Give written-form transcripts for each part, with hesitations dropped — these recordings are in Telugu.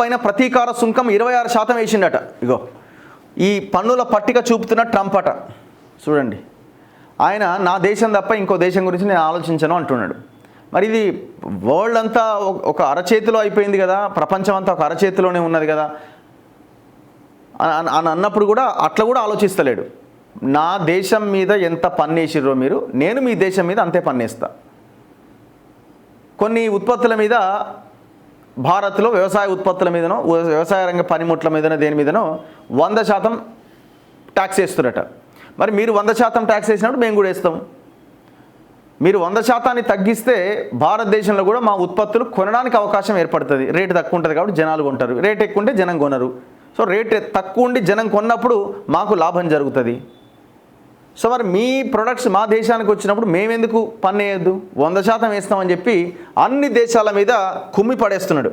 పైన ప్రతీకార సుంకం 26% వేసిండట. ఇగో ఈ పన్నుల పట్టిక చూపుతున్న ట్రంప్ అట. చూడండి, ఆయన నా దేశం తప్ప ఇంకో దేశం గురించి నేను ఆలోచించను అంటున్నాడు. మరి ఇది వరల్డ్ అంతా ఒక అరచేతిలో అయిపోయింది కదా, ప్రపంచం అంతా ఒక అరచేతిలోనే ఉన్నది కదా అని అన్నప్పుడు కూడా అట్లా కూడా ఆలోచిస్తలేడు. నా దేశం మీద ఎంత పన్నేసిర్రో మీరు, నేను మీ దేశం మీద అంతే పన్నేస్తా. కొన్ని ఉత్పత్తుల మీద భారత్లో వ్యవసాయ ఉత్పత్తుల మీదనో వ్యవసాయ రంగ పనిముట్ల మీదనో దేని మీదనో 100% ట్యాక్స్ వేస్తున్నట. మరి మీరు 100% ట్యాక్స్ వేసినప్పుడు మేము కూడా వేస్తాం. మీరు 100% తగ్గిస్తే భారతదేశంలో కూడా మా ఉత్పత్తులు కొనడానికి అవకాశం ఏర్పడుతుంది. రేటు తక్కువ ఉంటుంది కాబట్టి జనాలు కొంటారు, రేట్ ఎక్కువ ఉంటే జనం కొనరు. సో రేట్ తక్కువ ఉండి జనం కొన్నప్పుడు మాకు లాభం జరుగుతుంది. సో మరి మీ ప్రొడక్ట్స్ మా దేశానికి వచ్చినప్పుడు మేమెందుకు పన్ను వేయద్దు, 100% వేస్తామని చెప్పి అన్ని దేశాల మీద కుమ్మి పడేస్తున్నాడు.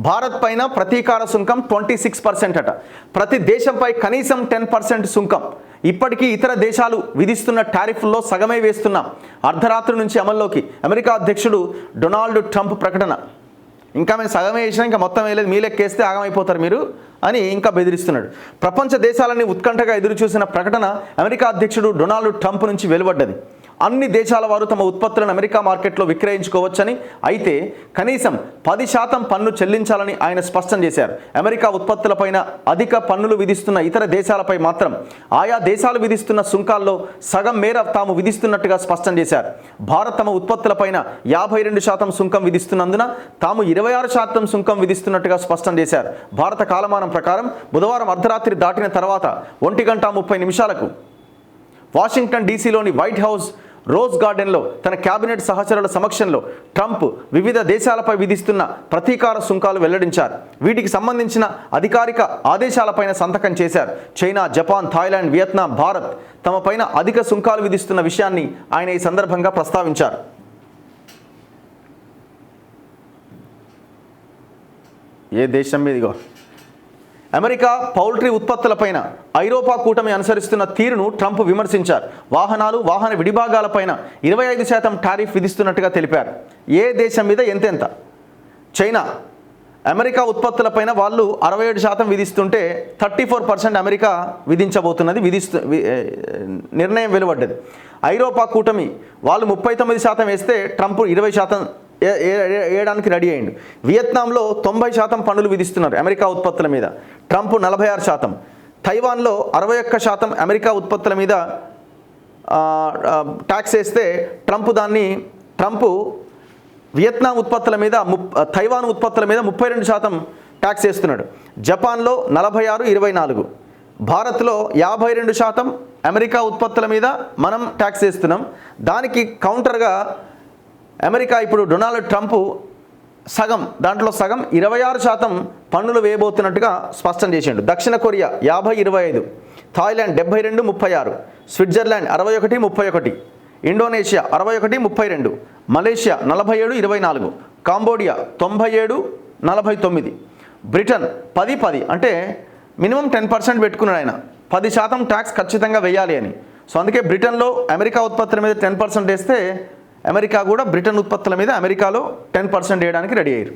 భారత్ పైన ప్రతీకార సుంకం 26% అట. ప్రతి దేశంపై కనీసం 10% సుంకం. ఇప్పటికీ ఇతర దేశాలు విధిస్తున్న టారిఫ్ల్లో సగమే వేస్తున్నాం. అర్ధరాత్రి నుంచి అమల్లోకి అమెరికా అధ్యక్షుడు డొనాల్డ్ ట్రంప్ ప్రకటన. ఇంకా మేము సగమే వేసినా ఇంకా మొత్తం వేయలేదు, మీ లెక్కేస్తే ఆగమైపోతారు మీరు అని ఇంకా బెదిరిస్తున్నాడు. ప్రపంచ దేశాలని ఉత్కంఠగా ఎదురుచూసిన ప్రకటన అమెరికా అధ్యక్షుడు డొనాల్డ్ ట్రంప్ నుంచి వెలువడ్డది. అన్ని దేశాల వారు తమ ఉత్పత్తులను అమెరికా మార్కెట్లో విక్రయించుకోవచ్చని, అయితే కనీసం 10% పన్ను చెల్లించాలని ఆయన స్పష్టం చేశారు. అమెరికా ఉత్పత్తులపైన అధిక పన్నులు విధిస్తున్న ఇతర దేశాలపై మాత్రం ఆయా దేశాలు విధిస్తున్న సుంకాల్లో సగం మేర తాము విధిస్తున్నట్టుగా స్పష్టం చేశారు. భారత్ తమ ఉత్పత్తులపైన 52% సుంకం విధిస్తున్నందున తాము 26% సుంకం విధిస్తున్నట్టుగా స్పష్టం చేశారు. భారత కాలమానం ప్రకారం బుధవారం అర్ధరాత్రి దాటిన తర్వాత 1:30 వాషింగ్టన్ డీసీలోని వైట్ హౌస్ రోజ్ గార్డెన్లో తన కేబినెట్ సహచరుల సమక్షంలో ట్రంప్ వివిధ దేశాలపై విధిస్తున్న ప్రతీకార సుంకాలు వెల్లడించారు. వీటికి సంబంధించిన అధికారిక ఆదేశాలపైన సంతకం చేశారు. China, Japan, Thailand, Vietnam, Bharat తమ పైన అధిక సుంకాలు విధిస్తున్న విషయాన్ని ఆయన ఈ సందర్భంగా ప్రస్తావించారు. ఏ దేశం మీదిగో అమెరికా పౌల్ట్రీ ఉత్పత్తులపైన ఐరోపా కూటమి అనుసరిస్తున్న తీరును ట్రంప్ విమర్శించారు. వాహనాలు, వాహన విడిభాగాలపైన 25% టారిఫ్ విధిస్తున్నట్టుగా తెలిపారు. ఏ దేశం మీద ఎంతెంత? చైనా అమెరికా ఉత్పత్తులపైన వాళ్ళు 67% విధిస్తుంటే 34% అమెరికా విధించబోతున్నది నిర్ణయం వెలువడ్డది. ఐరోపా కూటమి వాళ్ళు 39% వేస్తే ట్రంప్ 20% వేయడానికి రెడీ అయ్యిండు. వియత్నాంలో 90% పన్నులు విధిస్తున్నారు అమెరికా ఉత్పత్తుల మీద, ట్రంప్ 46%. తైవాన్లో 61% అమెరికా ఉత్పత్తుల మీద ట్యాక్స్ వేస్తే ట్రంప్ వియత్నాం ఉత్పత్తుల మీద తైవాన్ ఉత్పత్తుల మీద 32% ట్యాక్స్ వేస్తున్నాడు. జపాన్లో 46-24. భారత్లో 52% అమెరికా ఉత్పత్తుల మీద మనం ట్యాక్స్ వేస్తున్నాం. దానికి కౌంటర్గా అమెరికా ఇప్పుడు డొనాల్డ్ ట్రంప్ దాంట్లో సగం 26% పన్నులు వేయబోతున్నట్టుగా స్పష్టం చేసిండు. దక్షిణ Korea 50-25, Thailand 72-36, Switzerland 61-31, Indonesia 61-32, Malaysia 47-24, Cambodia 97-49, Britain 10-10. అంటే మినిమం 10% పెట్టుకున్నాడు ఆయన. 10% ట్యాక్స్ ఖచ్చితంగా వేయాలి అని. సో అందుకే బ్రిటన్లో అమెరికా ఉత్పత్తుల మీద 10% వేస్తే అమెరికా కూడా బ్రిటన్ ఉత్పత్తుల మీద అమెరికాలో 10% వేయడానికి రెడీ అయ్యారు.